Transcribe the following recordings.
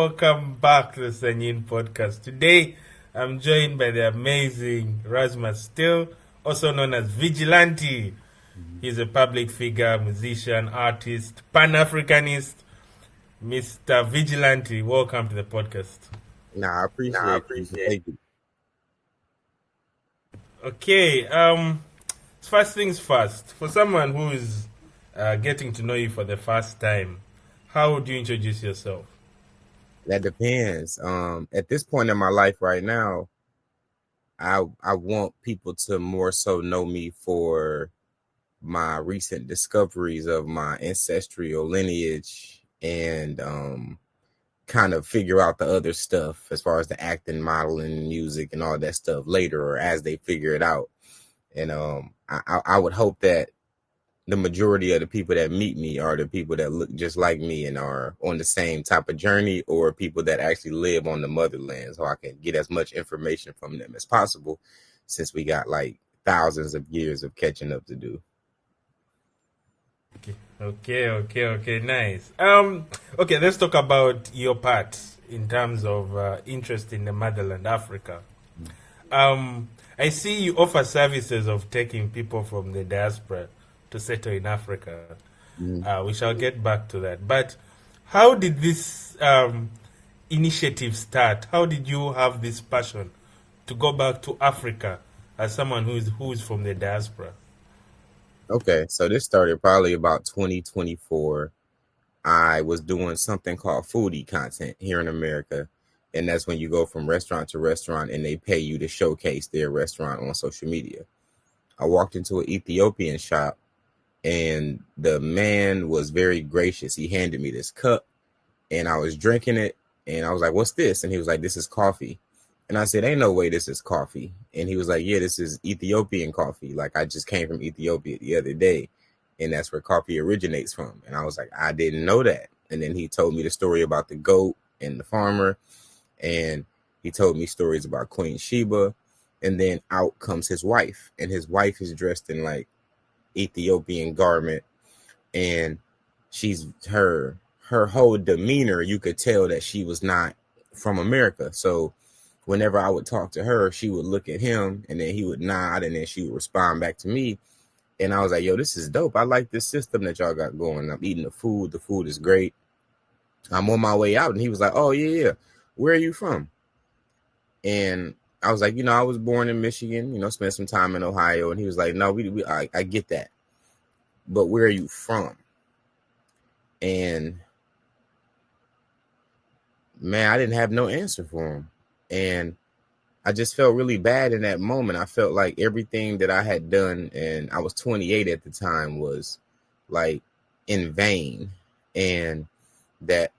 welcome back to the Sanyin podcast. Today, I'm joined by the amazing Remarcus Steele, also known as Vigilante. He's a public figure, musician, artist, pan-Africanist. Mr. Vigilante, welcome to the podcast. I appreciate it. Thank you. Okay, first things first. For someone who is getting to know you for the first time, how would you introduce yourself? That depends. At this point in my life right now, I want people to more so know me for my recent discoveries of my ancestral lineage and kind of figure out the other stuff as far as the acting, modeling, music, and all that stuff later or as they figure it out. And I would hope that the majority of the people that meet me are the people that look just like me and are on the same type of journey, or people that actually live on the motherland, so I can get as much information from them as possible, since we got like thousands of years of catching up to do. Okay, nice. Okay, let's talk about your part in terms of interest in the motherland, Africa. I see you offer services of taking people from the diaspora to settle in Africa. We shall get back to that. But how did this initiative start? How did you have this passion to go back to Africa as someone who is from the diaspora? Okay, so this started probably about 2024. I was doing something called foodie content here in America. And that's when you go from restaurant to restaurant and they pay you to showcase their restaurant on social media. I walked into an Ethiopian shop and the man was very gracious. He handed me this cup and I was drinking it and I was like, "What's this?" And he was like, "This is coffee." And I said, "Ain't no way this is coffee." And he was like, "Yeah, this is Ethiopian coffee. Like, I just came from Ethiopia the other day and that's where coffee originates from." And I was like, "I didn't know that." And then he told me the story about the goat and the farmer. And he told me stories about Queen Sheba. And then out comes his wife. And his wife is dressed in like Ethiopian garment. And she's her whole demeanor, you could tell that she was not from America. So whenever I would talk to her, she would look at him and then he would nod and then she would respond back to me. And I was like, "Yo, this is dope. I like this system that y'all got going. I'm eating the food. The food is great. I'm on my way out." And he was like, "Oh, yeah. Where are you from?" And I was like, "I was born in Michigan, spent some time in Ohio." And he was like, "No, I get that. But where are you from?" And man, I didn't have no answer for him. And I just felt really bad in that moment. I felt like everything that I had done, and I was 28 at the time, was like in vain. And that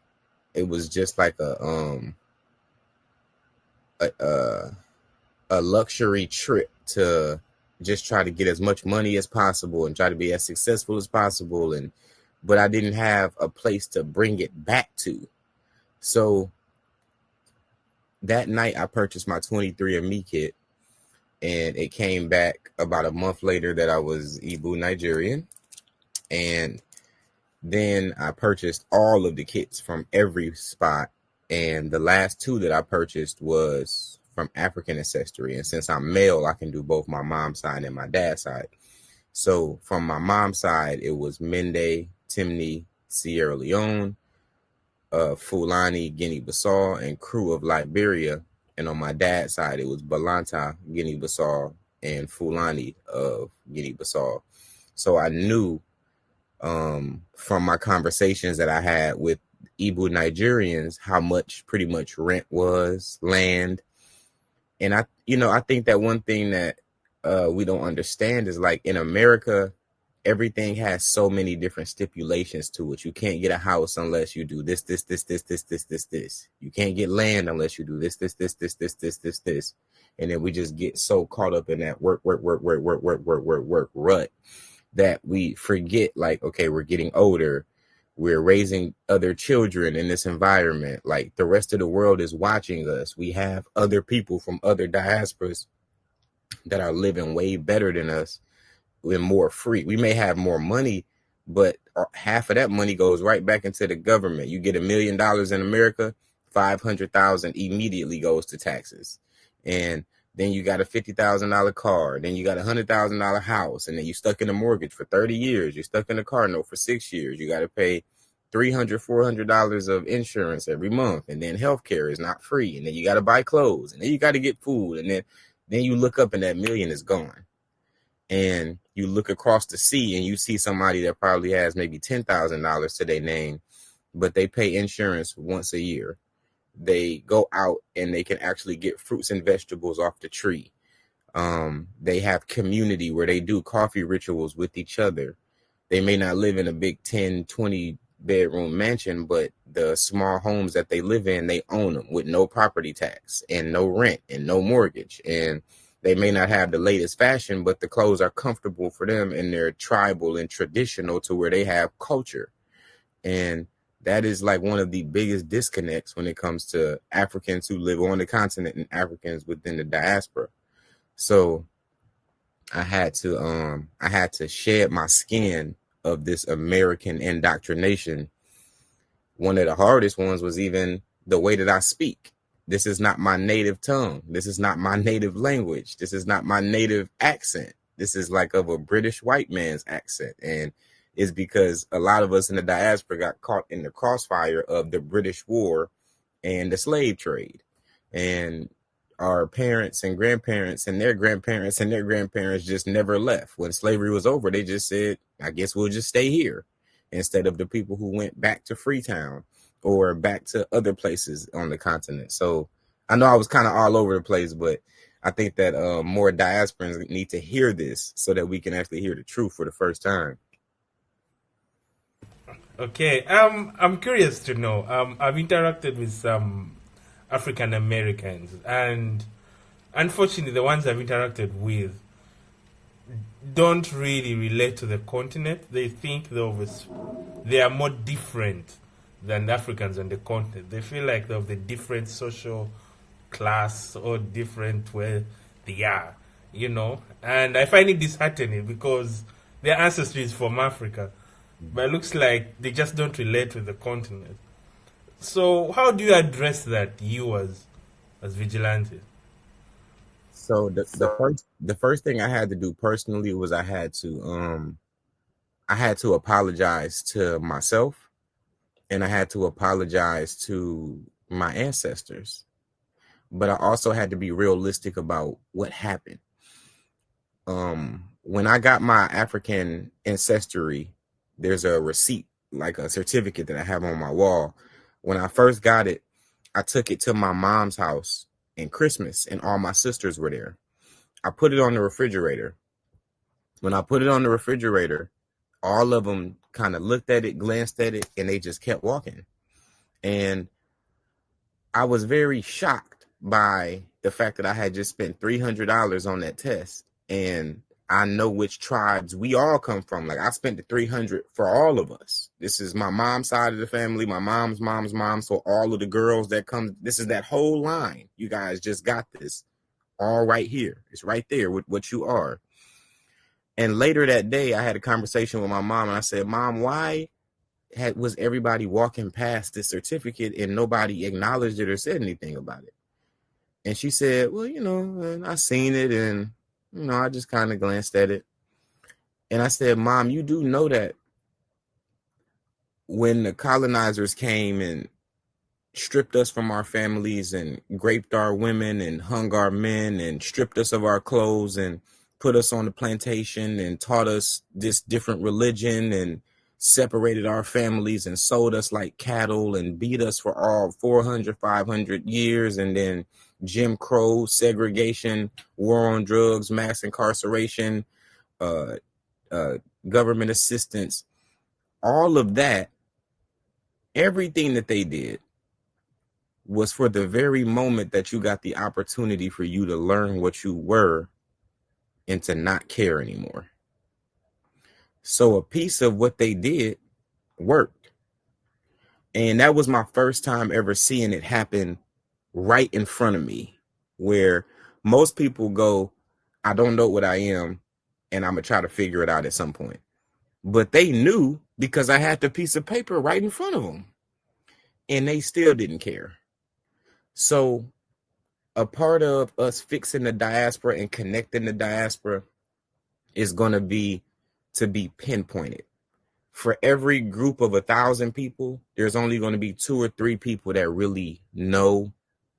it was just like a luxury trip to just try to get as much money as possible and try to be as successful as possible. But I didn't have a place to bring it back to. So that night I purchased my 23andMe kit, and it came back about a month later that I was Igbo Nigerian. And then I purchased all of the kits from every spot. And the last two that I purchased was from African ancestry. And since I'm male, I can do both my mom's side and my dad's side. So from my mom's side, it was Mende, Timni, Sierra Leone, Fulani, Guinea-Bissau, and Crew of Liberia. And on my dad's side, it was Balanta, Guinea-Bissau, and Fulani of Guinea-Bissau. So I knew from my conversations that I had with Igbo Nigerians how much pretty much rent was, land. And I think that one thing that we don't understand is, like, in America, everything has so many different stipulations to it. You can't get a house unless you do this. You can't get land unless you do this. And then we just get so caught up in that work rut that we forget, like, okay, we're getting older. We're raising other children in this environment. Like, the rest of the world is watching us. We have other people from other diasporas that are living way better than us and more free. We may have more money, but half of that money goes right back into the government. You get $1 million in America, $500,000 immediately goes to taxes. And then you got a $50,000 car, then you got a $100,000 house, and then you're stuck in a mortgage for 30 years. You're stuck in a car note for 6 years. You got to pay $300, $400 of insurance every month, and then healthcare is not free, and then you got to buy clothes, and then you got to get food, and then you look up and that million is gone. And you look across the sea and you see somebody that probably has maybe $10,000 to their name, but they pay insurance once a year. They go out and they can actually get fruits and vegetables off the tree. They have community where they do coffee rituals with each other. They may not live in a big 10, 20 bedroom mansion, but the small homes that they live in, they own them with no property tax and no rent and no mortgage. And they may not have the latest fashion, but the clothes are comfortable for them and they're tribal and traditional to where they have culture. And that is like one of the biggest disconnects when it comes to Africans who live on the continent and Africans within the diaspora. So I had to shed my skin of this American indoctrination. One of the hardest ones was even the way that I speak. This is not my native tongue. This is not my native language. This is not my native accent. This is like of a British white man's accent. And it's because a lot of us in the diaspora got caught in the crossfire of the British War and the slave trade. And our parents and grandparents and their grandparents and their grandparents just never left. When slavery was over, they just said, I guess we'll just stay here, instead of the people who went back to Freetown or back to other places on the continent. So I know I was kind of all over the place, but I think that more diasporans need to hear this so that we can actually hear the truth for the first time. Okay, I'm curious to know. I've interacted with some African Americans, and unfortunately, the ones I've interacted with don't really relate to the continent. They think they are more different than the Africans on the continent. They feel like they're of the different social class or different where they are, And I find it disheartening because their ancestry is from Africa, but it looks like they just don't relate with the continent. So how do you address that, you as Vigilante? So the first thing I had to do personally was I had to apologize to myself, and I had to apologize to my ancestors. But I also had to be realistic about what happened. When I got my African ancestry, there's a receipt, like a certificate that I have on my wall. When I first got it, I took it to my mom's house in Christmas, and all my sisters were there. I put it on the refrigerator. When I put it on the refrigerator, all of them kind of looked at it, glanced at it, and they just kept walking. And I was very shocked by the fact that I had just spent $300 on that test. And I know which tribes we all come from. Like, I spent the $300 for all of us. This is my mom's side of the family, my mom's mom's mom. So all of the girls that come, this is that whole line. You guys just got this all right here. It's right there with what you are. And later that day, I had a conversation with my mom, and I said, Mom, why was everybody walking past this certificate and nobody acknowledged it or said anything about it? And she said, well, I seen it, and I just kind of glanced at it. And I said, Mom, you do know that when the colonizers came and stripped us from our families and raped our women and hung our men and stripped us of our clothes and put us on the plantation and taught us this different religion and separated our families and sold us like cattle and beat us for all 400, 500 years, and then Jim Crow, segregation, war on drugs, mass incarceration, government assistance, all of that, everything that they did was for the very moment that you got the opportunity for you to learn what you were and to not care anymore. So a piece of what they did worked. And that was my first time ever seeing it happen right in front of me, where most people go, I don't know what I am, and I'm going to try to figure it out at some point. But they knew because I had the piece of paper right in front of them, and they still didn't care. So a part of us fixing the diaspora and connecting the diaspora is going to be pinpointed. For every group of 1,000 people, there's only going to be 2 or 3 people that really know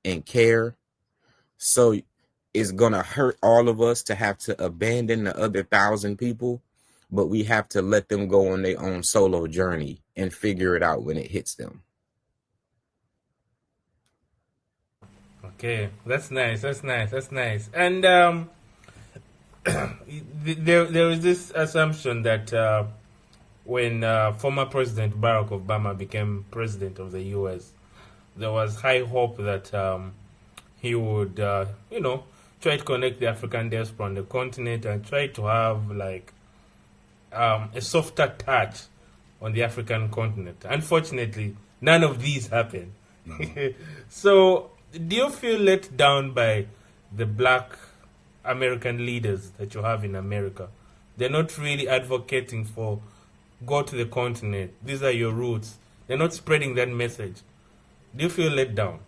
and care. So it's going to hurt all of us to have to abandon the other 1,000 people, but we have to let them go on their own solo journey and figure it out when it hits them. Okay, that's nice. And there is this assumption that when former President Barack Obama became president of the U.S., there was high hope that he would, try to connect the African diaspora on the continent and try to have like a softer touch on the African continent. Unfortunately, none of these happened. So, do you feel let down by the Black American leaders that you have in America? They're not really advocating for go to the continent. These are your roots. They're not spreading that message. Do you feel let down?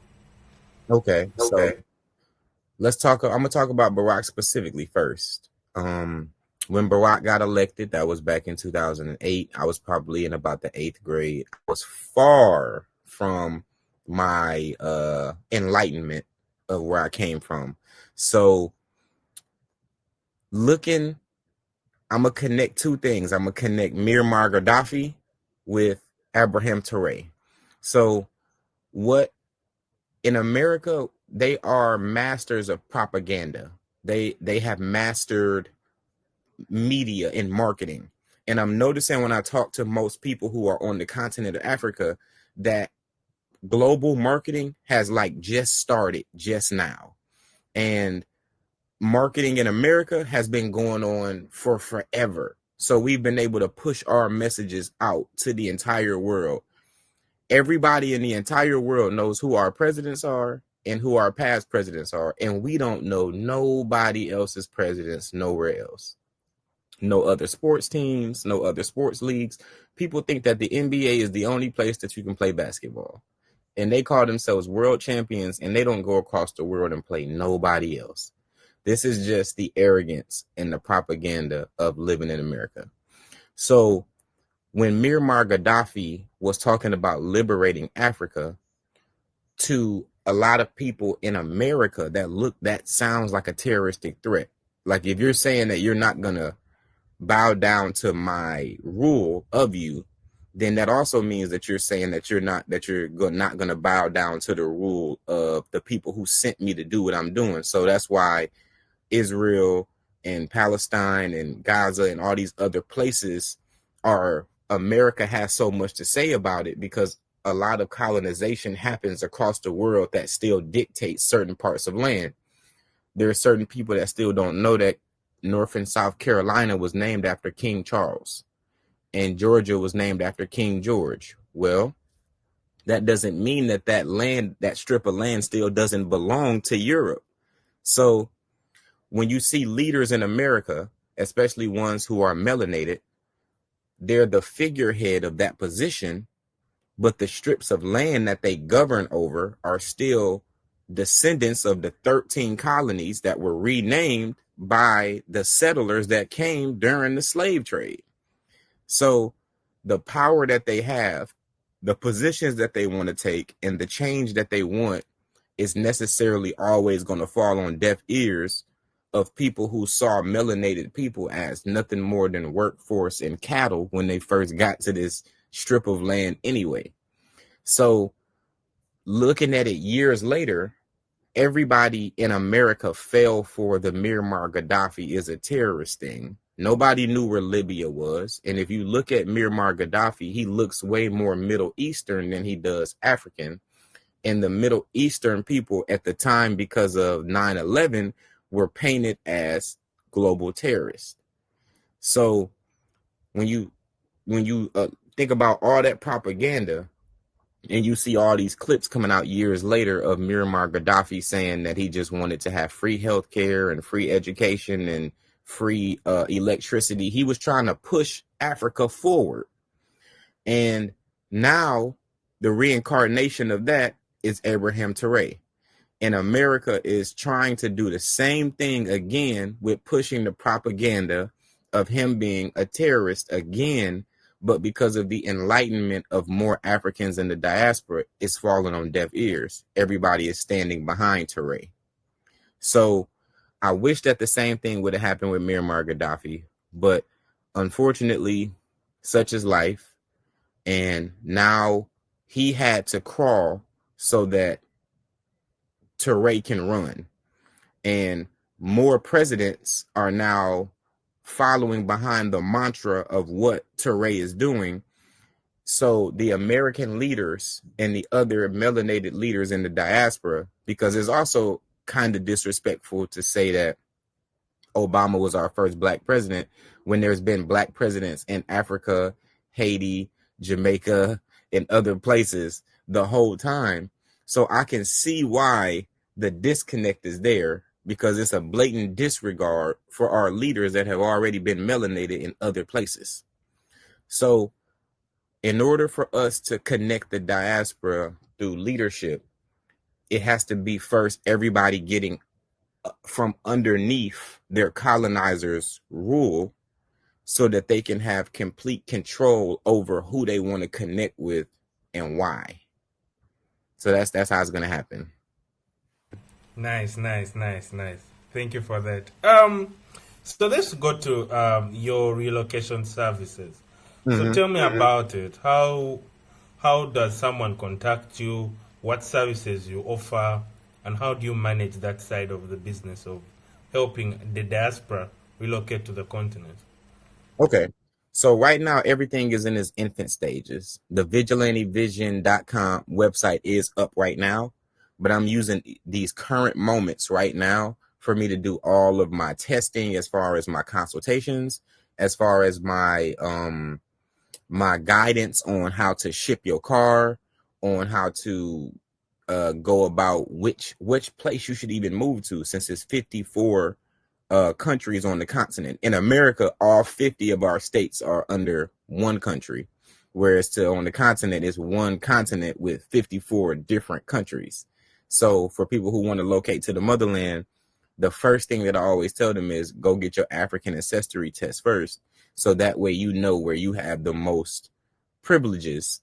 Okay. So let's talk. I'm gonna talk about Barack specifically first. When Barack got elected, that was back in 2008. I was probably in about the 8th grade. I was far from my enlightenment of where I came from. So I'm gonna connect 2 things. I'm gonna connect Muammar Gaddafi with Abraham Traoré. So what in America, they are masters of propaganda. They have mastered media and marketing. And I'm noticing when I talk to most people who are on the continent of Africa that global marketing has like just started just now. And marketing in America has been going on for forever. So we've been able to push our messages out to the entire world. Everybody in the entire world knows who our presidents are and who our past presidents are. And we don't know nobody else's presidents nowhere else. No other sports teams, no other sports leagues. People think that the NBA is the only place that you can play basketball. And they call themselves world champions and they don't go across the world and play nobody else. This is just the arrogance and the propaganda of living in America. So when Muammar Gaddafi was talking about liberating Africa, to a lot of people in America that sounds like a terroristic threat. Like if you're saying that you're not going to bow down to my rule of you, then that also means that you're saying that you're not going to bow down to the rule of the people who sent me to do what I'm doing. So that's why Israel and Palestine and Gaza and all these other places America has so much to say about it, because a lot of colonization happens across the world that still dictates certain parts of land. There are certain people that still don't know that North and South Carolina was named after King Charles and Georgia was named after King George. Well, that doesn't mean that strip of land still doesn't belong to Europe. So when you see leaders in America, especially ones who are melanated, they're the figurehead of that position, but the strips of land that they govern over are still descendants of the 13 colonies that were renamed by the settlers that came during the slave trade. So the power that they have, the positions that they want to take, and the change that they want is necessarily always going to fall on deaf ears of people who saw melanated people as nothing more than workforce and cattle when they first got to this strip of land anyway. So looking at it years later, everybody in America fell for the Muammar Gaddafi is a terrorist thing. Nobody knew where Libya was. And if you look at Muammar Gaddafi, he looks way more Middle Eastern than he does African. And the Middle Eastern people at the time, because of 9/11, were painted as global terrorists. So when you think about all that propaganda, and you see all these clips coming out years later of Muammar Gaddafi saying that he just wanted to have free healthcare and free education and free electricity, he was trying to push Africa forward. And now the reincarnation of that is Abraham Traoré. And America is trying to do the same thing again with pushing the propaganda of him being a terrorist again. But because of the enlightenment of more Africans in the diaspora, it's falling on deaf ears. Everybody is standing behind Touré. So I wish that the same thing would have happened with Muammar Gaddafi, but unfortunately, such is life. And now he had to crawl so that Touré can run. And more presidents are now following behind the mantra of what Touré is doing. So the American leaders and the other melanated leaders in the diaspora, because it's also kind of disrespectful to say that Obama was our first black president when there's been black presidents in Africa, Haiti, Jamaica, and other places the whole time. So I can see why the disconnect is there, because it's a blatant disregard for our leaders that have already been melanated in other places. So in order for us to connect the diaspora through leadership, it has to be first everybody getting from underneath their colonizers' rule so that they can have complete control over who they want to connect with and why. So that's how it's going to happen. Nice. Thank you for that. So let's go to your relocation services. So tell me about it. How does someone contact you? What services you offer, and how do you manage that side of the business of helping the diaspora relocate to the continent? Okay. So right now, everything is in its infant stages. The vigilantevision.com website is up right now, but I'm using these current moments right now for me to do all of my testing as far as my consultations, as far as my my guidance on how to ship your car, on how to go about which place you should even move to, since it's 54 countries on the continent. In America, all 50 of our states are under one country, whereas on the continent is one continent with 54 different countries. So for people who want to locate to the motherland, the first thing that I always tell them is go get your African ancestry test first. So that way you know where you have the most privileges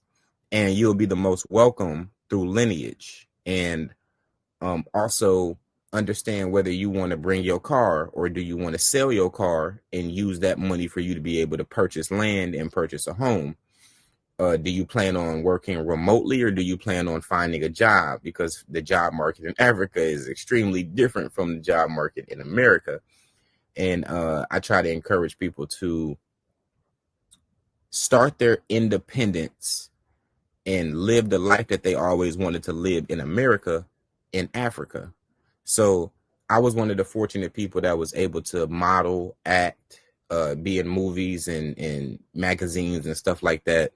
and you'll be the most welcome through lineage. And also understand whether you want to bring your car or do you want to sell your car and use that money for you to be able to purchase land and purchase a home. Do you plan on working remotely or do you plan on finding a job? Because the job market in Africa is extremely different from the job market in America. And I try to encourage people to start their independence and live the life that they always wanted to live in America, in Africa. So I was one of the fortunate people that was able to model, act, be in movies and magazines and stuff like that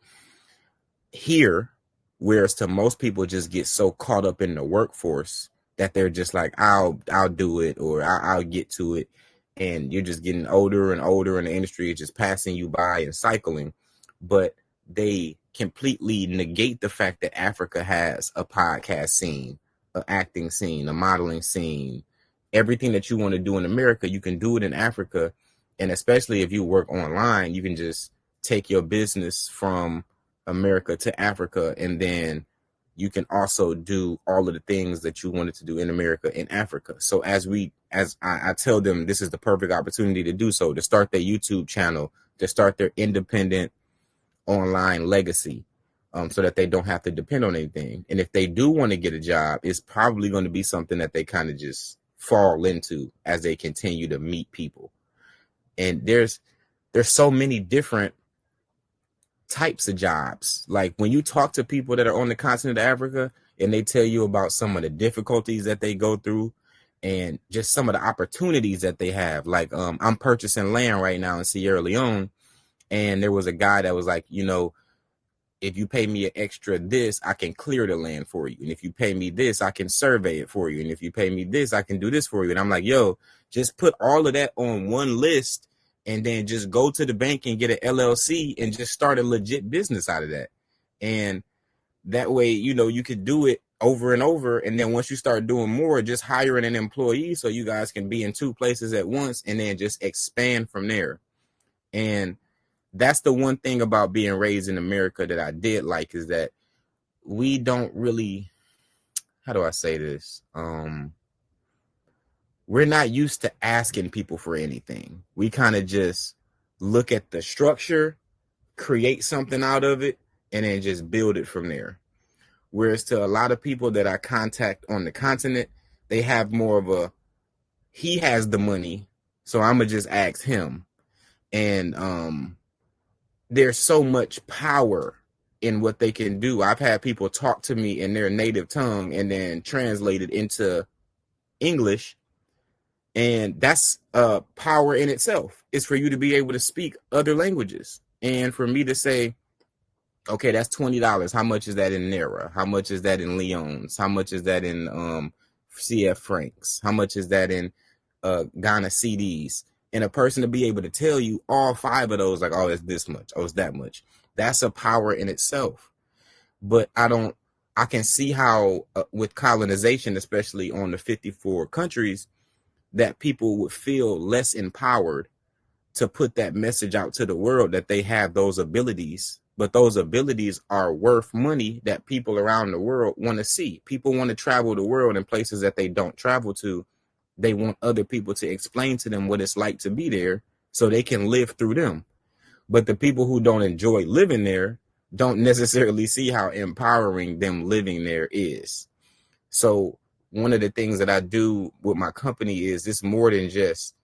here, whereas to most people just get so caught up in the workforce that they're just like, I'll do it, or I'll get to it. And you're just getting older and older and the industry is just passing you by and cycling. But they completely negate the fact that Africa has a podcast scene, an acting scene, a modeling scene. Everything that you want to do in America, you can do it in Africa. And especially if you work online, you can just take your business from America to Africa, and then you can also do all of the things that you wanted to do in America in Africa. So as I tell them, this is the perfect opportunity to do so, to start their YouTube channel, to start their independent online legacy, so that they don't have to depend on anything. And if they do want to get a job, it's probably going to be something that they kind of just fall into as they continue to meet people. And there's so many different types of jobs. Like when you talk to people that are on the continent of Africa and they tell you about some of the difficulties that they go through and just some of the opportunities that they have. Like I'm purchasing land right now in Sierra Leone, and there was a guy that was like, you know, if you pay me an extra this, I can clear the land for you. And if you pay me this, I can survey it for you. And if you pay me this, I can do this for you. And I'm like, yo, just put all of that on one list and then just go to the bank and get an LLC and just start a legit business out of that. And That way, you know, you could do it over and over. And then once you start doing more, just hiring an employee so you guys can be in 2 places at once and then just expand from there. And that's the one thing about being raised in America that I did like, is that we don't really, how do I say this? We're not used to asking people for anything. We kind of just look at the structure, create something out of it, and then just build it from there. Whereas to a lot of people that I contact on the continent, they have more of a, he has the money, so I'm going to just ask him. And there's so much power in what they can do. I've had people talk to me in their native tongue and then translate it into English. And that's power in itself. It's for you to be able to speak other languages. And for me to say, okay, that's $20. How much is that in Naira? How much is that in Leones? How much is that in CF francs? How much is that in Ghana CDs? And a person to be able to tell you all 5 of those, like, oh, it's this much, oh, it's that much. That's a power in itself. But I can see how with colonization, especially on the 54 countries, that people would feel less empowered to put that message out to the world that they have those abilities. But those abilities are worth money that people around the world want to see. People want to travel the world in places that they don't travel to. They want other people to explain to them what it's like to be there so they can live through them. But the people who don't enjoy living there don't necessarily see how empowering them living there is. So one of the things that I do with my company is it's more than just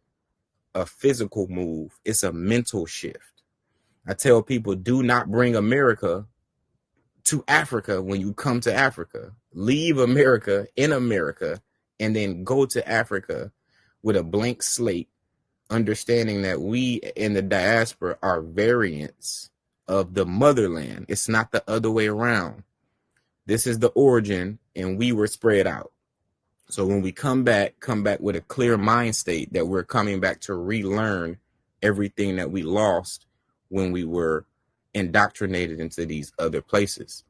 a physical move. It's a mental shift. I tell people, do not bring America to Africa when you come to Africa. Leave America in America and then go to Africa with a blank slate, understanding that we in the diaspora are variants of the motherland. It's not the other way around. This is the origin, and we were spread out. So when we come back with a clear mind state that we're coming back to relearn everything that we lost when we were indoctrinated into these other places.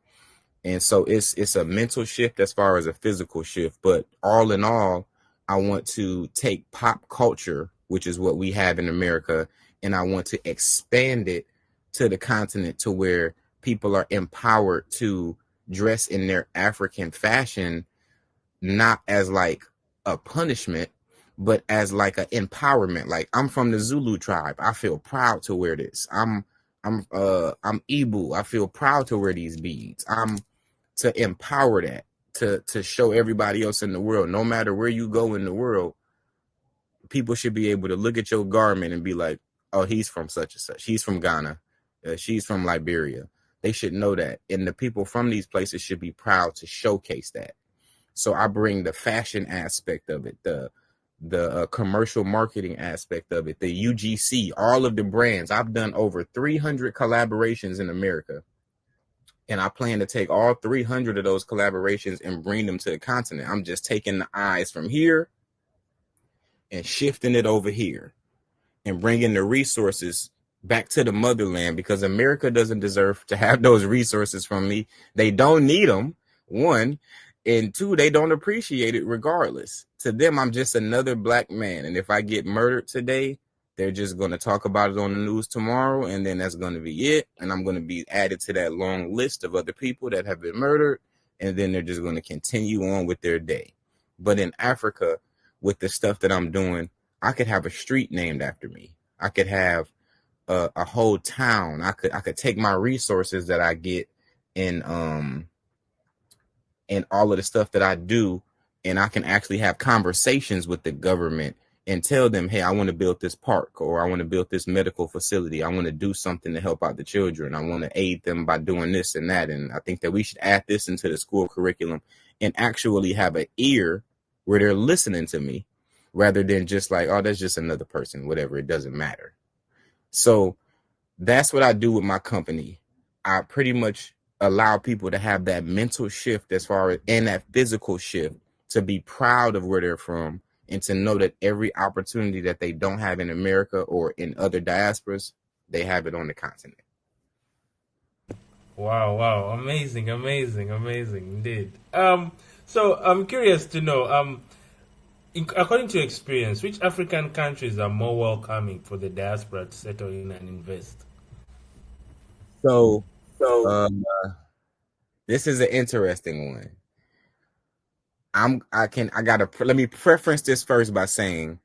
And so it's a mental shift as far as a physical shift. But all in all, I want to take pop culture, which is what we have in America, and I want to expand it to the continent to where people are empowered to dress in their African fashion, not as like a punishment, but as like an empowerment. Like, I'm from the Zulu tribe. I feel proud to wear this. I'm Igbo. I feel proud to wear these beads. I'm to empower that, to show everybody else in the world, no matter where you go in the world, people should be able to look at your garment and be like, oh, he's from such and such. He's from Ghana. She's from Liberia. They should know that. And the people from these places should be proud to showcase that. So I bring the fashion aspect of it, the commercial marketing aspect of it, the UGC, all of the brands. I've done over 300 collaborations in America. And I plan to take all 300 of those collaborations and bring them to the continent. I'm just taking the eyes from here and shifting it over here and bringing the resources back to the motherland, because America doesn't deserve to have those resources from me. They don't need them, 1. And 2, they don't appreciate it regardless. To them, I'm just another black man. And if I get murdered today, they're just going to talk about it on the news tomorrow, and then that's going to be it. And I'm going to be added to that long list of other people that have been murdered, and then they're just going to continue on with their day. But in Africa, with the stuff that I'm doing, I could have a street named after me. I could have a whole town. I could take my resources that I get in and all of the stuff that I do, and I can actually have conversations with the government and tell them, hey, I want to build this park, or I want to build this medical facility. I want to do something to help out the children. I want to aid them by doing this and that. And I think that we should add this into the school curriculum and actually have an ear where they're listening to me, rather than just like, oh, that's just another person, whatever, it doesn't matter. So that's what I do with my company. I pretty much allow people to have that mental shift as far as, and that physical shift, to be proud of where they're from, and to know that every opportunity that they don't have in America or in other diasporas, they have it on the continent. Wow, wow, amazing, amazing, amazing, indeed. So I'm curious to know, according to your experience, which African countries are more welcoming for the diaspora to settle in and invest? So So, um, this is an interesting one. Let me preference this first by saying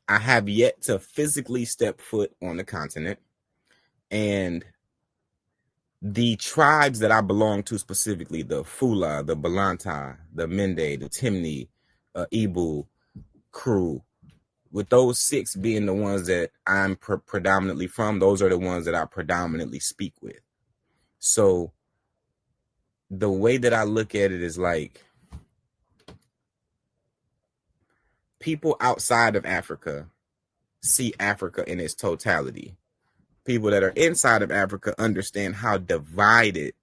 I have yet to physically step foot on the continent, and the tribes that I belong to specifically, the Fula, the Balanta, the Mende, the Timni, Ibu crew, with those six being the ones that I'm predominantly from, those are the ones that I predominantly speak with. So the way that I look at it is like people outside of Africa see Africa in its totality. People that are inside of Africa understand how divided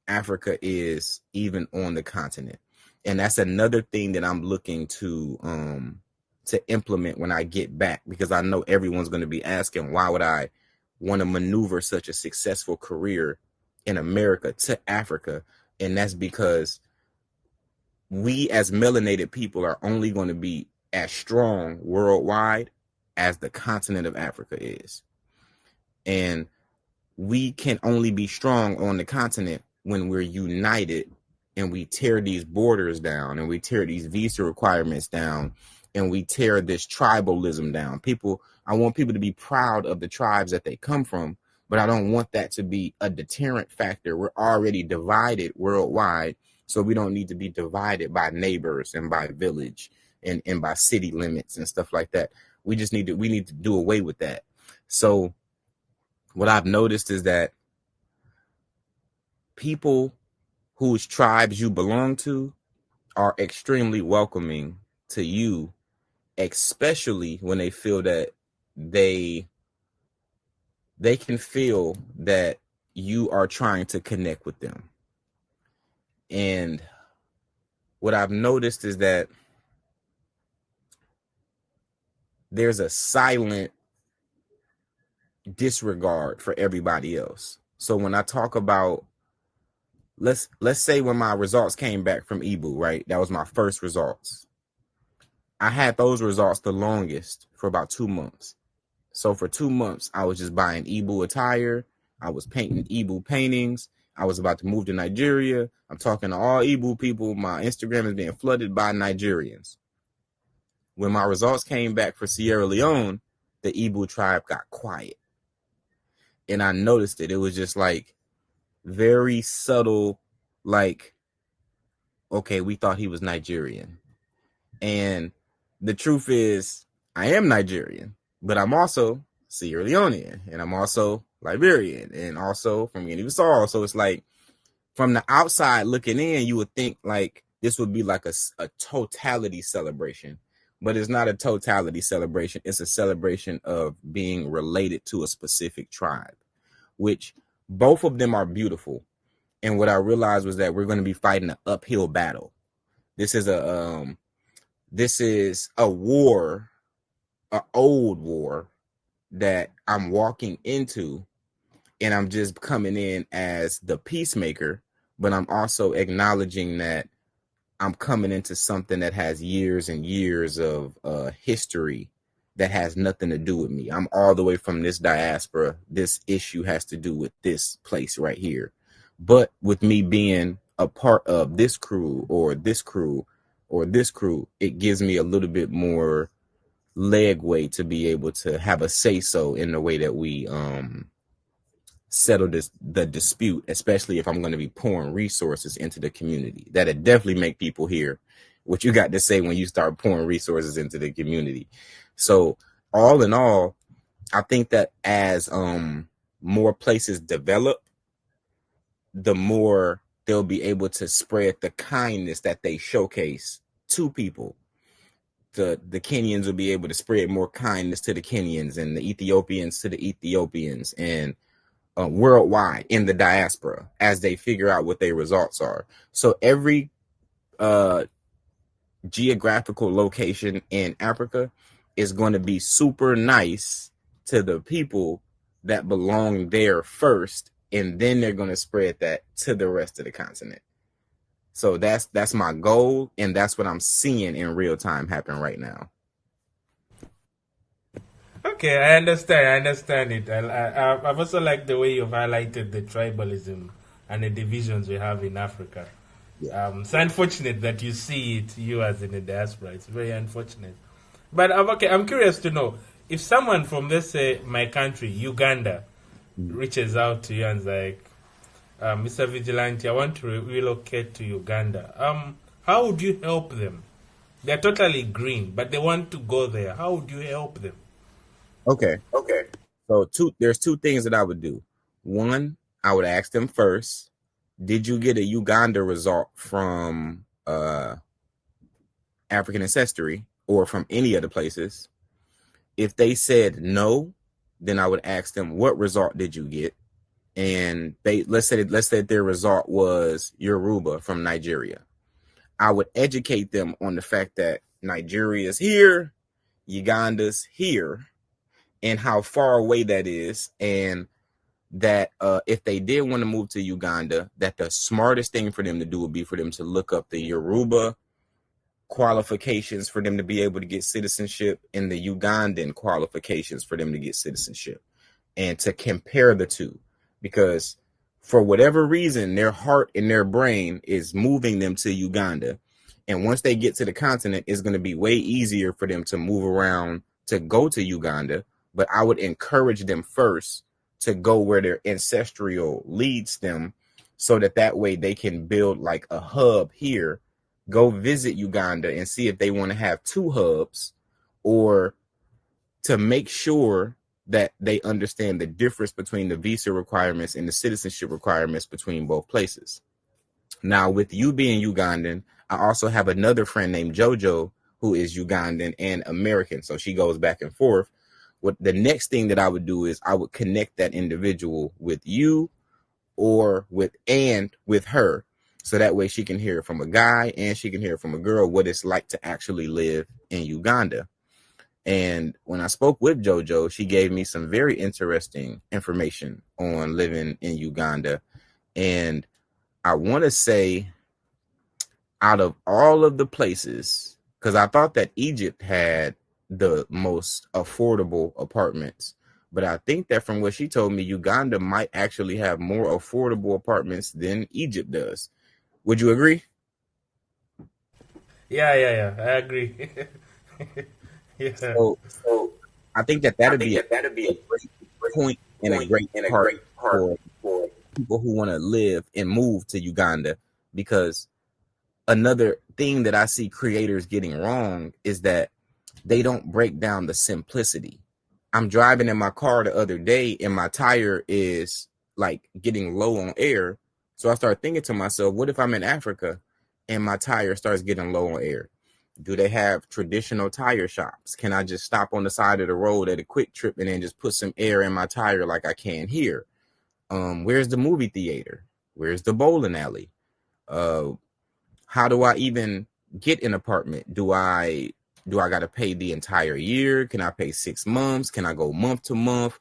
Africa is even on the continent. And that's another thing that I'm looking to implement when I get back, because I know everyone's going to be asking, why would I want to maneuver such a successful career in America to Africa? And that's because we as melanated people are only going to be as strong worldwide as the continent of Africa is. And we can only be strong on the continent when we're united and we tear these borders down and we tear these visa requirements down and we tear this tribalism down. I want people to be proud of the tribes that they come from, but I don't want that to be a deterrent factor. We're already divided worldwide, so we don't need to be divided by neighbors and by village and by city limits and stuff like that. We need to do away with that. So what I've noticed is that people whose tribes you belong to are extremely welcoming to you, especially when they feel that they can feel that you are trying to connect with them. And what I've noticed is that there's a silent disregard for everybody else. So when I talk about, let's say when my results came back from Ibu, right? That was my first results. I had those results the longest for about 2 months. So for 2 months, I was just buying Ibu attire. I was painting Ibu paintings. I was about to move to Nigeria. I'm talking to all Ibu people. My Instagram is being flooded by Nigerians. When my results came back for Sierra Leone, the Ibu tribe got quiet. And I noticed it. It was just like very subtle, like, okay, we thought he was Nigerian. And the truth is, I am Nigerian, but I'm also Sierra Leonean, and I'm also Liberian, and also from Guinea-Bissau. So it's like, from the outside looking in, you would think like this would be like a totality celebration, but it's not a totality celebration. It's a celebration of being related to a specific tribe, which both of them are beautiful. And what I realized was that we're going to be fighting an uphill battle. This is a war, an old war that I'm walking into, and I'm just coming in as the peacemaker, but I'm also acknowledging that I'm coming into something that has years and years of history that has nothing to do with me. I'm all the way from this diaspora. This issue has to do with this place right here. But with me being a part of this crew or this crew or this crew, it gives me a little bit more legway to be able to have a say-so in the way that we settle the dispute, especially if I'm going to be pouring resources into the community. That'll definitely make people hear what you got to say when you start pouring resources into the community. So all in all, I think that as more places develop, the more they'll be able to spread the kindness that they showcase to people. The Kenyans will be able to spread more kindness to the Kenyans, and the Ethiopians to the Ethiopians, and worldwide in the diaspora as they figure out what their results are. So every geographical location in Africa is going to be super nice to the people that belong there first, and then they're going to spread that to the rest of the continent. So that's my goal, and that's what I'm seeing in real time happen right now. Okay, I understand it. I've also liked the way you've highlighted the tribalism and the divisions we have in Africa. Yeah. It's unfortunate that you see it, you as in the diaspora. It's very unfortunate. But okay, I'm curious to know, if someone from, let's say, my country, Uganda, reaches out to you and is like, Mr. Vigilante, I want to relocate to Uganda. How would you help them? They're totally green, but they want to go there. How would you help them? Okay. So there's two things that I would do. One, I would ask them first, did you get a Uganda result from African Ancestry or from any other places? If they said no, then I would ask them, what result did you get? And let's say their result was Yoruba from Nigeria. I would educate them on the fact that Nigeria's here, Uganda's here, and how far away that is, and that if they did want to move to Uganda, that the smartest thing for them to do would be for them to look up the Yoruba qualifications for them to be able to get citizenship and the Ugandan qualifications for them to get citizenship, and to compare the two, because for whatever reason, their heart and their brain is moving them to Uganda. And once they get to the continent, it's going to be way easier for them to move around to go to Uganda. But I would encourage them first to go where their ancestral leads them, so that way they can build like a hub here, go visit Uganda and see if they want to have two hubs, or to make sure that they understand the difference between the visa requirements and the citizenship requirements between both places. Now, with you being Ugandan, I also have another friend named JoJo who is Ugandan and American. So she goes back and forth. What the next thing that I would do is I would connect that individual with you or with her. So that way she can hear from a guy and she can hear from a girl what it's like to actually live in Uganda. And when I spoke with JoJo, she gave me some very interesting information on living in Uganda. And I want to say, out of all of the places, because I thought that Egypt had the most affordable apartments, but I think that from what she told me, Uganda might actually have more affordable apartments than Egypt does. Would you agree? Yeah, I agree. Yeah. So I think that'd be a great point and a great part for people who want to live and move to Uganda, because another thing that I see creators getting wrong is that they don't break down the simplicity. I'm driving in my car the other day and my tire is like getting low on air. So I start thinking to myself, what if I'm in Africa and my tire starts getting low on air? Do they have traditional tire shops? Can I just stop on the side of the road at a Quick Trip and then just put some air in my tire like I can here? Where's the movie theater? Where's the bowling alley? How do I even get an apartment? Do I got to pay the entire year? Can I pay 6 months? Can I go month to month?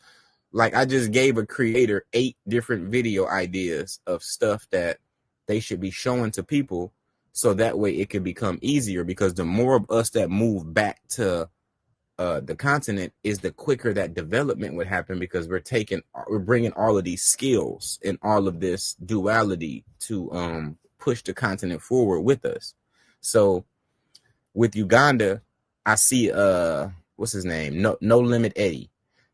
Like, I just gave a creator 8 different video ideas of stuff that they should be showing to people, so that way it could become easier, because the more of us that move back to the continent is the quicker that development would happen, because we're bringing all of these skills and all of this duality to push the continent forward with us. So with Uganda, I see what's his name? No Limit Eddie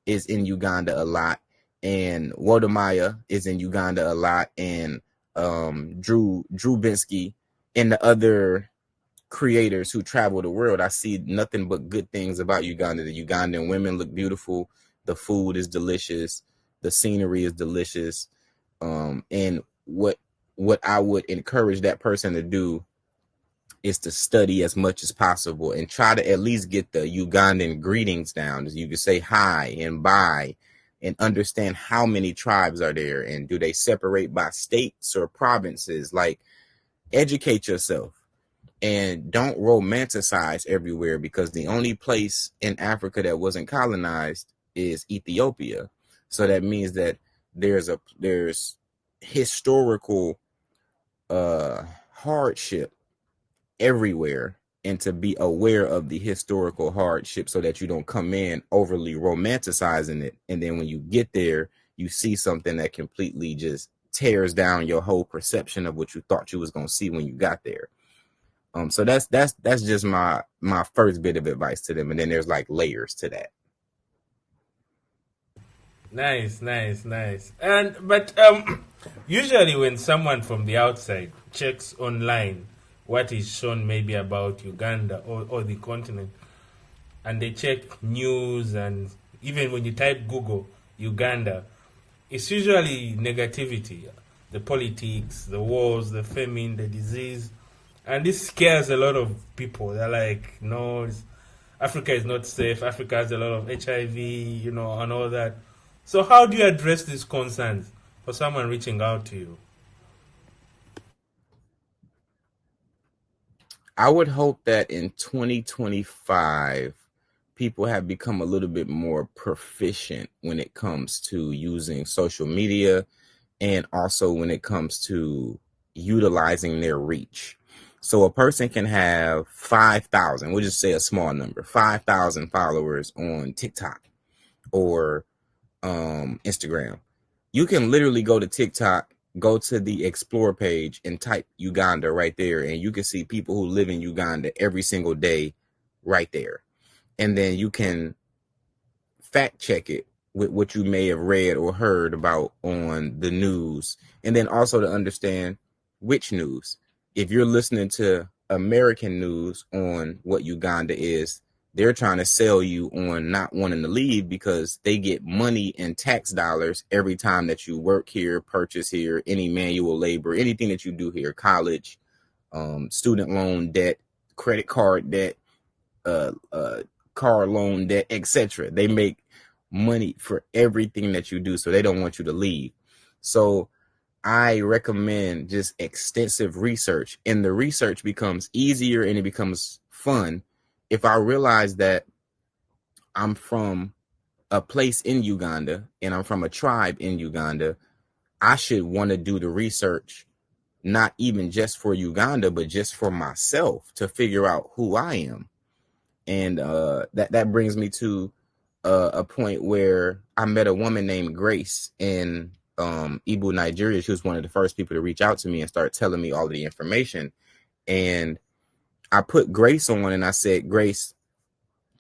is in Uganda a lot, and Wodamaya is in Uganda a lot, and Drew Binsky and the other creators who travel the world. I see nothing but good things about Uganda. The Ugandan women look beautiful, the food is delicious, the scenery is delicious, and what I would encourage that person to do is to study as much as possible and try to at least get the Ugandan greetings down. You can say hi and bye and understand how many tribes are there, and do they separate by states or provinces? Like, educate yourself and don't romanticize everywhere, because the only place in Africa that wasn't colonized is Ethiopia. So that means that there's historical hardship everywhere, and to be aware of the historical hardship so that you don't come in overly romanticizing it, and then when you get there you see something that completely just tears down your whole perception of what you thought you was going to see when you got there. So that's just my first bit of advice to them, and then there's like layers to that. Nice. But usually when someone from the outside checks online what is shown maybe about Uganda or the continent, and they check news, and even when you type Google Uganda, it's usually negativity, the politics, the wars, the famine, the disease, and this scares a lot of people. They're like, no, Africa is not safe. Africa has a lot of HIV, and all that. So how do you address these concerns for someone reaching out to you? I would hope that in 2025, people have become a little bit more proficient when it comes to using social media, and also when it comes to utilizing their reach. So a person can have 5,000, we'll just say a small number, 5,000 followers on TikTok or Instagram. You can literally go to TikTok, go to the explore page and type Uganda right there, and you can see people who live in Uganda every single day right there. And then you can fact check it with what you may have read or heard about on the news, and then also to understand which news. If you're listening to American news on what Uganda is, they're trying to sell you on not wanting to leave because they get money and tax dollars every time that you work here, purchase here, any manual labor, anything that you do here, college, student loan debt, credit card debt, car loan debt, etc. They make money for everything that you do, so they don't want you to leave. So I recommend just extensive research, and the research becomes easier and it becomes fun if I realize that I'm from a place in Uganda and I'm from a tribe in Uganda. I should want to do the research, not even just for Uganda, but just for myself to figure out who I am. And that brings me to a point where I met a woman named Grace in Igbo, Nigeria. She was one of the first people to reach out to me and start telling me all of the information. And I put Grace on and I said, Grace,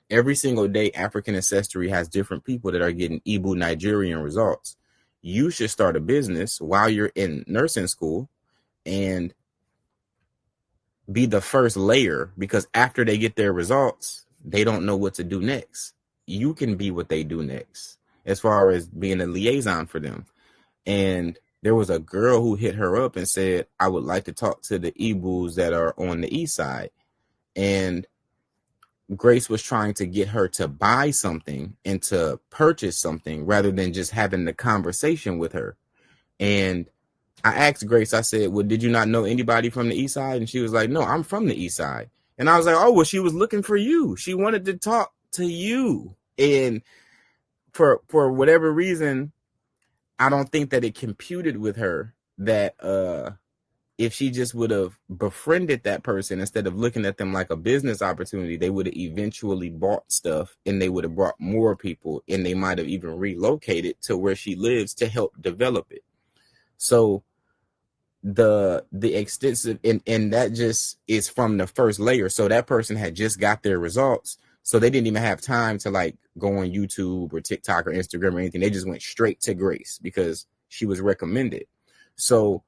every single day, African Ancestry has different people that are getting Igbo Nigerian results. You should start a business while you're in nursing school and be the first layer, because after they get their results, they don't know what to do next. You can be what they do next as far as being a liaison for them. And there was a girl who hit her up and said, I would like to talk to the Igbos that are on the east side. And Grace was trying to get her to buy something and to purchase something rather than just having the conversation with her. And I asked Grace, I said, well, did you not know anybody from the east side? And she was like, no, I'm from the east side. And I was like, oh, well, she was looking for you. She wanted to talk to you. And for whatever reason, I don't think that it computed with her that if she just would have befriended that person instead of looking at them like a business opportunity, they would have eventually bought stuff and they would have brought more people, and they might have even relocated to where she lives to help develop it. So the extensive and that just is from the first layer. So that person had just got their results, so they didn't even have time to like go on YouTube or TikTok or Instagram or anything. They just went straight to Grace because she was recommended. So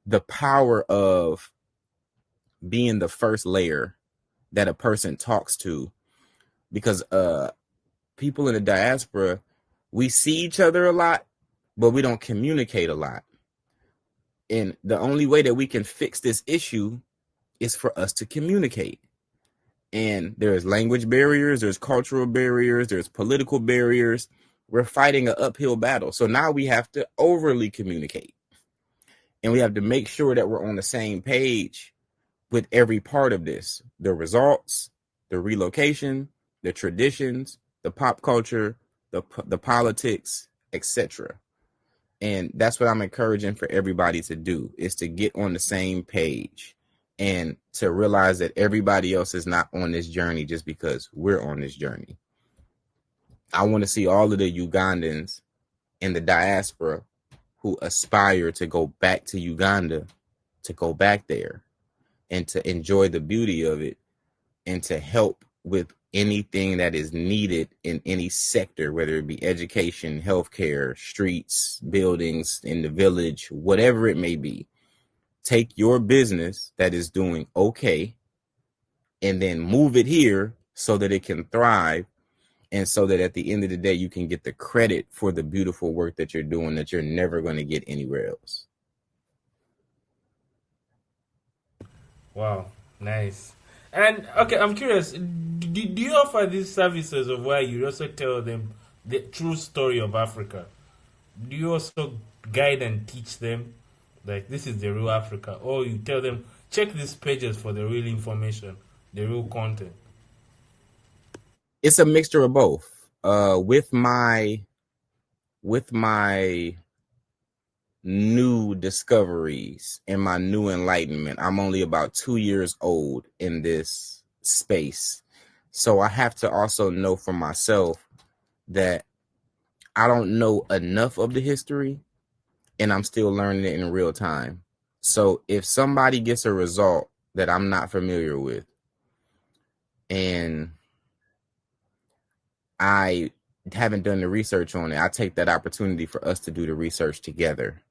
the power of being the first layer that a person talks to, because people in the diaspora, we see each other a lot, but we don't communicate a lot. And the only way that we can fix this issue is for us to communicate. And there's language barriers, there's cultural barriers, there's political barriers. We're fighting an uphill battle. So now we have to overly communicate. And we have to make sure that we're on the same page with every part of this. The results, the relocation, the traditions, the pop culture, the politics, etc. And that's what I'm encouraging for everybody to do, is to get on the same page and to realize that everybody else is not on this journey just because we're on this journey. I want to see all of the Ugandans in the diaspora who aspire to go back to Uganda, to go back there and to enjoy the beauty of it and to help with anything that is needed in any sector, whether it be education, healthcare, streets, buildings in the village, whatever it may be. Take your business that is doing okay and then move it here so that it can thrive, and so that at the end of the day, you can get the credit for the beautiful work that you're doing that you're never going to get anywhere else. Wow, nice. And okay, I'm curious, do you offer these services of where you also tell them the true story of Africa? Do you also guide and teach them, like, this is the real Africa? Or you tell them, check these pages for the real information, the real content? It's a mixture of both. With my new discoveries and my new enlightenment, I'm only about 2 years old in this space. So I have to also know for myself that I don't know enough of the history and I'm still learning it in real time. So if somebody gets a result that I'm not familiar with and I haven't done the research on it, I take that opportunity for us to do the research together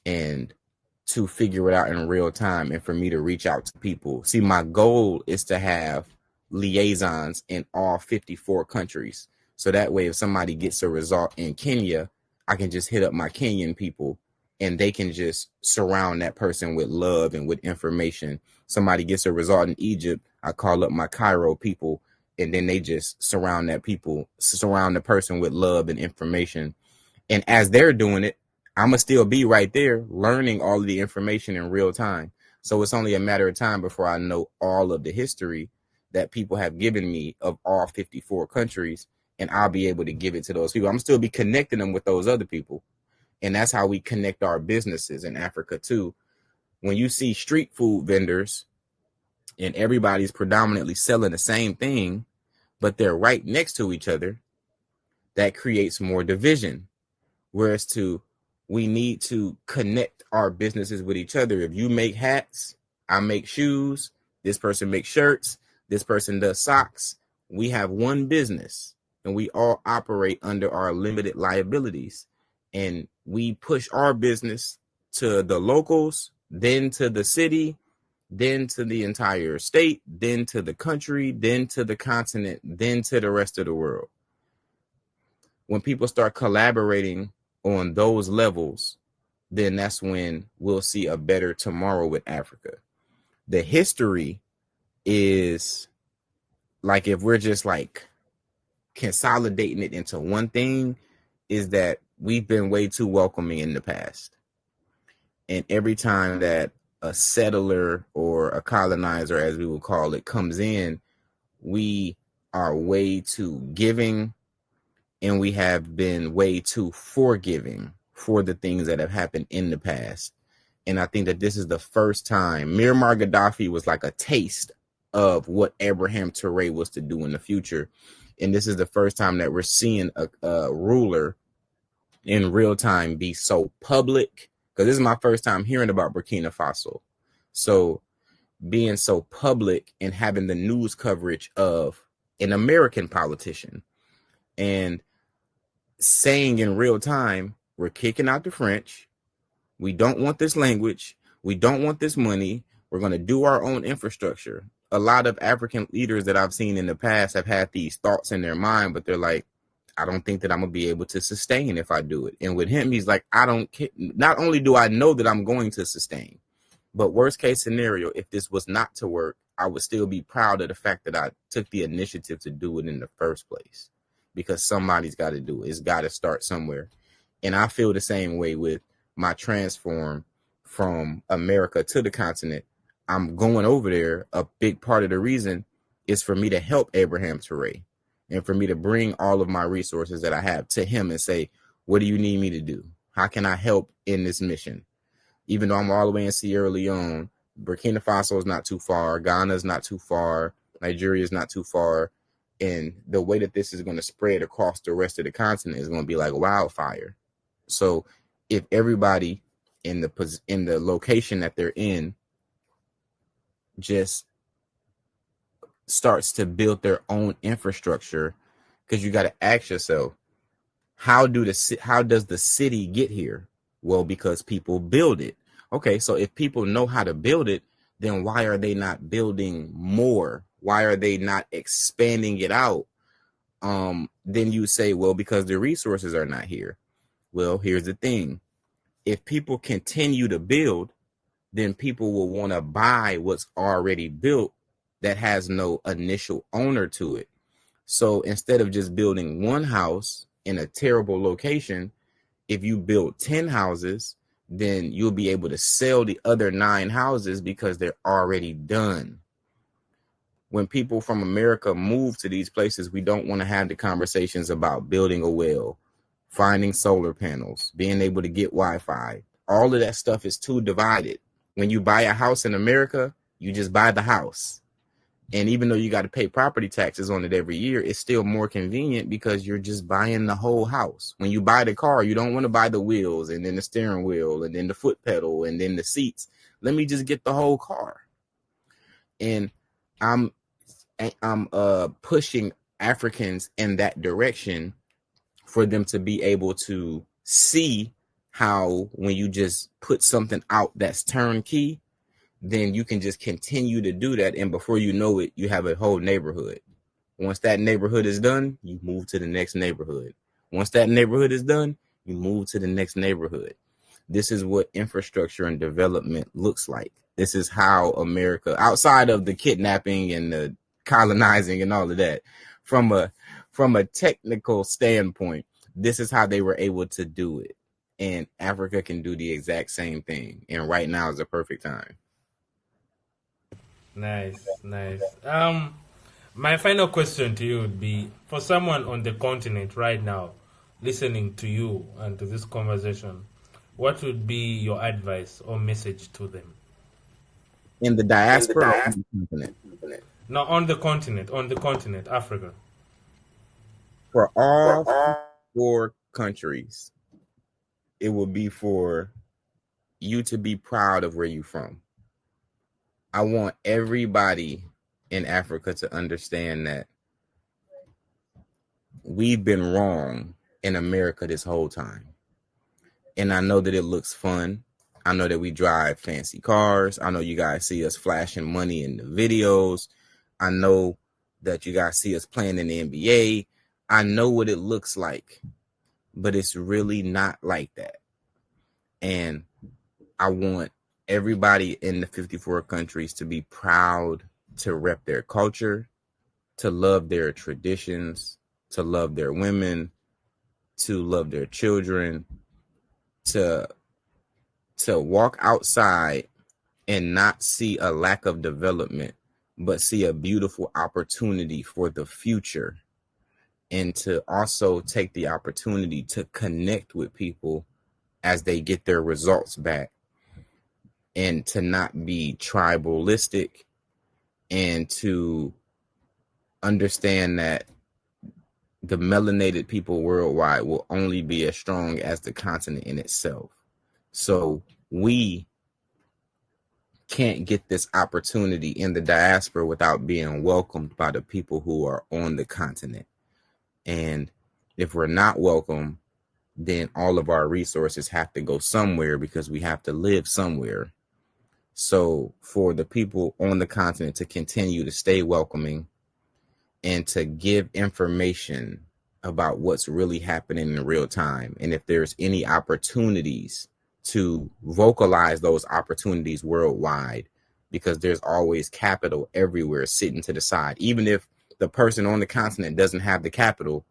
and to figure it out in real time, and for me to reach out to people. See, my goal is to have liaisons in all 54 countries. So that way, if somebody gets a result in Kenya, I can just hit up my Kenyan people and they can just surround that person with love and with information. Somebody gets a result in Egypt, I call up my Cairo people, and then they just surround the person with love and information. And as they're doing it, I'm going to still be right there learning all of the information in real time. So it's only a matter of time before I know all of the history that people have given me of all 54 countries, and I'll be able to give it to those people. I'm still be connecting them with those other people. And that's how we connect our businesses in Africa too. When you see street food vendors and everybody's predominantly selling the same thing, but they're right next to each other, that creates more division. Whereas we need to connect our businesses with each other. If you make hats, I make shoes, this person makes shirts, this person does socks. We have one business and we all operate under our limited liabilities. And we push our business to the locals, then to the city, then to the entire state, then to the country, then to the continent, then to the rest of the world. When people start collaborating on those levels, then that's when we'll see a better tomorrow with Africa. The history is like, if we're just like consolidating it into one thing, is that we've been way too welcoming in the past. And every time that a settler or a colonizer, as we would call it, comes in, we are way too giving, and we have been way too forgiving for the things that have happened in the past. And I think that this is the first time. Muammar Gaddafi was like a taste of what Abraham Traoré was to do in the future. And this is the first time that we're seeing a ruler in real time be so public, because this is my first time hearing about Burkina Faso. So being so public and having the news coverage of an American politician and saying in real time, we're kicking out the French. We don't want this language. We don't want this money. We're going to do our own infrastructure. A lot of African leaders that I've seen in the past have had these thoughts in their mind, but they're like, I don't think that I'm going to be able to sustain if I do it. And with him, he's like, I don't care. Not only do I know that I'm going to sustain, but worst case scenario, if this was not to work, I would still be proud of the fact that I took the initiative to do it in the first place, because somebody's got to do it. It's got to start somewhere. And I feel the same way with my transform from America to the continent. I'm going over there. A big part of the reason is for me to help Abraham Traoré and for me to bring all of my resources that I have to him and say, what do you need me to do? How can I help in this mission? Even though I'm all the way in Sierra Leone, Burkina Faso is not too far, Ghana is not too far, Nigeria is not too far. And the way that this is going to spread across the rest of the continent is going to be like wildfire. So if everybody in the location that they're in just starts to build their own infrastructure, because you got to ask yourself, how does the city get here? Well, because people build it. Okay, so if people know how to build it, then why are they not building more? Why are they not expanding it out? Then you say, well, because the resources are not here. Well, here's the thing. If people continue to build, then people will want to buy what's already built that has no initial owner to it. So instead of just building one house in a terrible location, if you build 10 houses, then you'll be able to sell the other 9 houses because they're already done. When people from America move to these places, we don't want to have the conversations about building a well, finding solar panels, being able to get Wi-Fi. All of that stuff is too divided. When you buy a house in America, you just buy the house. And even though you got to pay property taxes on it every year, it's still more convenient because you're just buying the whole house. When you buy the car, you don't want to buy the wheels and then the steering wheel and then the foot pedal and then the seats. Let me just get the whole car. And I'm pushing Africans in that direction for them to be able to see how when you just put something out that's turnkey, then you can just continue to do that. And before you know it, you have a whole neighborhood. Once that neighborhood is done, you move to the next neighborhood. Once that neighborhood is done, you move to the next neighborhood. This is what infrastructure and development looks like. This is how America, outside of the kidnapping and the colonizing and all of that, from a technical standpoint, this is how they were able to do it. And Africa can do the exact same thing. And right now is the perfect time. Nice. My final question to you would be, for someone on the continent right now, listening to you and to this conversation, what would be your advice or message to them? In the diaspora or on the continent? No, on the continent, Africa. For all 4 countries, it would be for you to be proud of where you're from. I want everybody in Africa to understand that we've been wrong in America this whole time. And I know that it looks fun. I know that we drive fancy cars. I know you guys see us flashing money in the videos. I know that you guys see us playing in the NBA. I know what it looks like, but it's really not like that. And I want everybody in the 54 countries to be proud to rep their culture, to love their traditions, to love their women, to love their children, to walk outside and not see a lack of development, but see a beautiful opportunity for the future. And to also take the opportunity to connect with people as they get their results back, and to not be tribalistic, and to understand that the melanated people worldwide will only be as strong as the continent in itself. So we can't get this opportunity in the diaspora without being welcomed by the people who are on the continent. And if we're not welcome, then all of our resources have to go somewhere because we have to live somewhere. So for the people on the continent to continue to stay welcoming and to give information about what's really happening in real time. And if there's any opportunities, to vocalize those opportunities worldwide, because there's always capital everywhere sitting to the side. Even if the person on the continent doesn't have the capital,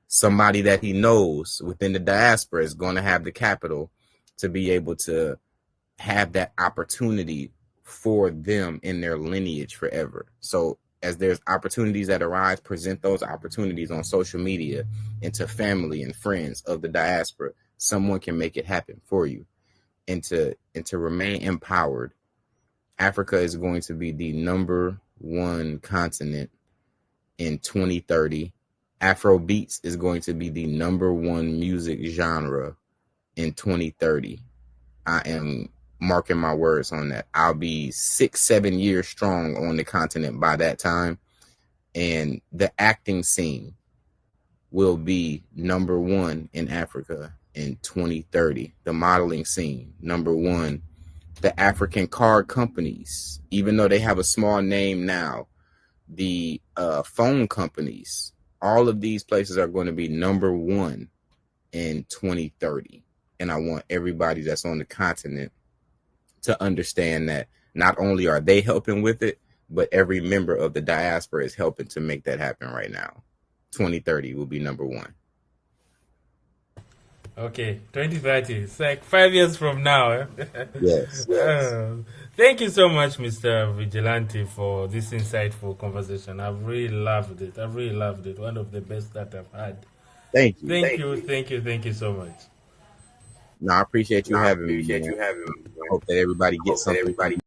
somebody that he knows within the diaspora is going to have the capital to be able to have that opportunity for them in their lineage forever. So as there's opportunities that arise, present those opportunities on social media and to family and friends of the diaspora, someone can make it happen for you. And to remain empowered, Africa is going to be the #1 continent in 2030. Afro beats is going to be the #1 music genre in 2030. I am marking my words on that. I'll be 6-7 years strong on the continent by that time. And the acting scene will be #1 in Africa in 2030. The modeling scene, #1. The African card companies, even though they have a small name now, the phone companies, all of these places are going to be #1 in 2030. And I want everybody that's on the continent to understand that not only are they helping with it, but every member of the diaspora is helping to make that happen right now. 2030 will be #1. Okay, 2030. It's like 5 years from now. Eh? Yes. Thank you so much, Mr. Vigilante, for this insightful conversation. I've really loved it. One of the best that I've had. Thank you. Thank you so much. No, I appreciate you having me. Hope that everybody gets something.